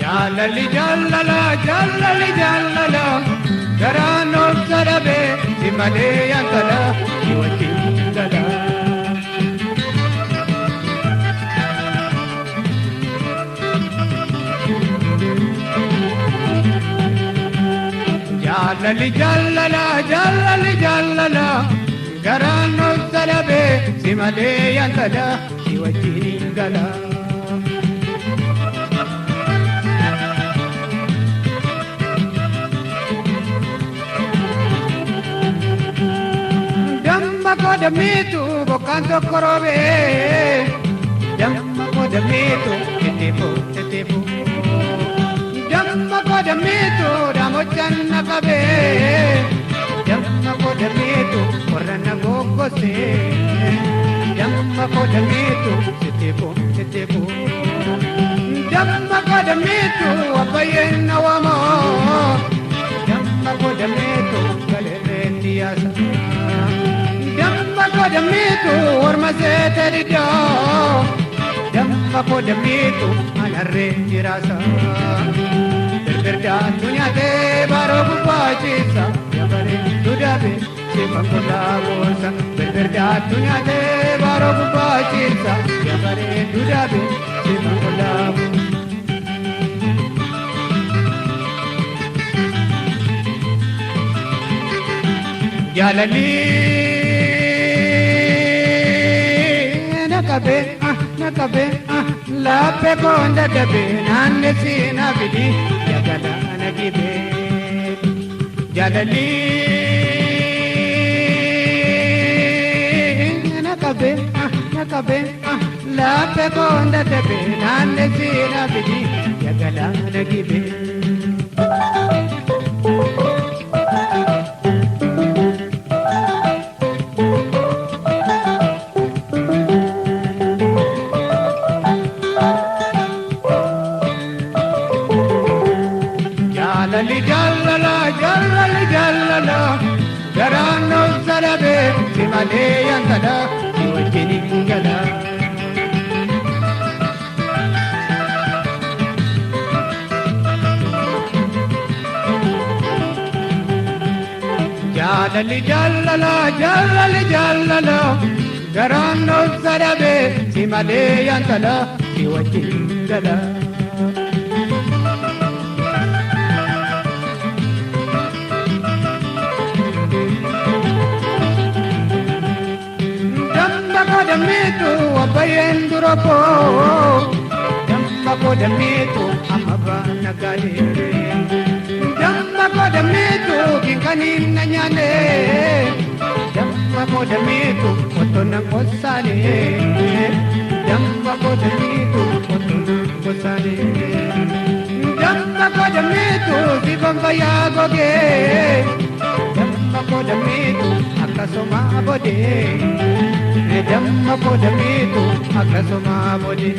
Jaalali jaalala jaalali jaalala garaan of sarabe si malee yankala si wajjin gala. Jaalali jaalala jaalali jaalala garaan of sarabe si malee yankala si wajjin gala. Jamma ko damitu bokanto korobe Jamma ko damitu tetepo Jamma ko damitu damochan nakabe Jamma ko damitu korana gogose Jamma ko damitu tetepo Jamma ko damitu apayen nawamo Jamma ko damitu galere tiasa Jamma ko damitu ormase terido Jamma ko damitu anarre dirasa Berberda dunia te baro bupacisa Yabare dudabe si mangkola bosa Berberda dunia te baro bupacisa Yabare dudabe si mangkola bosa Jalali nakabe lape konda dabe nanne sina bidi yagala nagibe Jalali nakabe lape konda dabe nanne sina bidi yagala nagibe Jalala garaan of sarabe si malee yankala si wajjin gala. Jalali jaalala garaan of sarabe si malee yankala si wajjin gala. Damitu abayen durapo Jamma ko damitu amaba nagale Jamma ko damitu kinkanin nanyane Jamma ko damitu oto ng osane Jamma ko damitu oto ng osane Jamma ko damitu si bambayagoge Jamma ko damitu akasoma abode Jamma ko damitu akasoma abode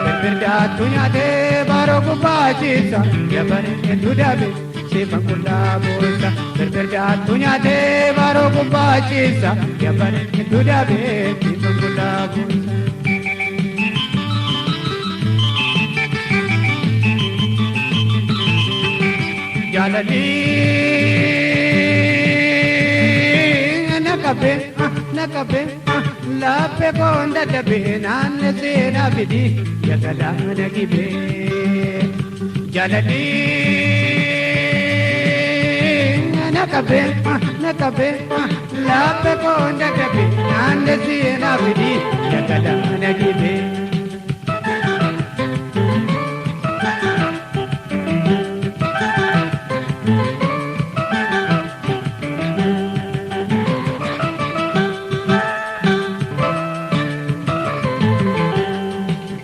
Berberda dunia te baro kupachisa Yabare dudabe si mangkula bosa Berberda dunia te baro kupachisa Yabare dudabe si mangkula bosa Jalali nakabe lape konda dabe nanne sena bidi yagala nagibe Jalali nakabe lape konda dabe nanne sena bidi yagala nagibe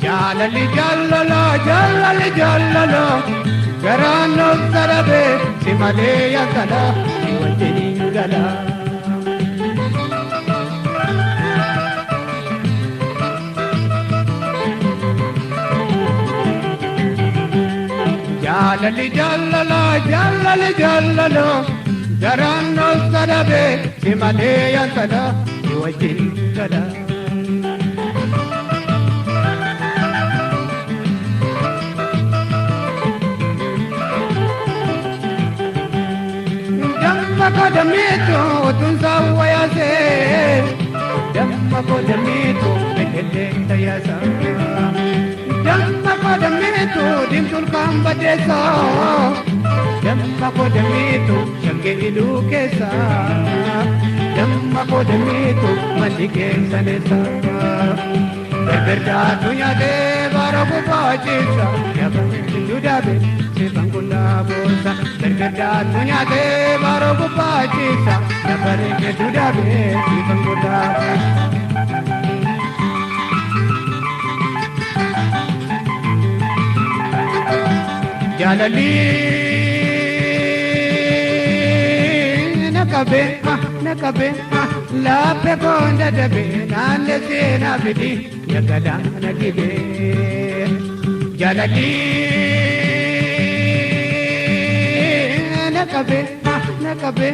Jalali jaalala garaan of sarabe si malee yankala si wajjin gala. Jalali jaalala garaan of sarabe si malee yankala si wajjin gala. دميتو تنسوا يا زين دمك دميتو بكلك يا زين دمك دميتو دمتو الكام بديسا دمك دميتو شنقلو كيسا دمك دميتو ملكي سنسا Berdatu ya de barabu bajisa ya bangudabe se bangula bosa berdatu ya de barabu bajisa ya bangudabe se bangula jalali nakabe la pe konda de nale se na bidi Jagada nagibe jalali nakabe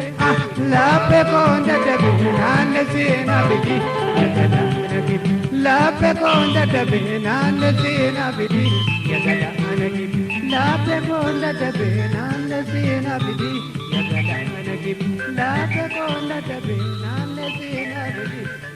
la pe konda de nale se na bidi jagada nagibe la pe konda de nale se na bidi jagada nagibe la pe konda de nale se na bidi jagada nagibe la pe konda de nale se na bidi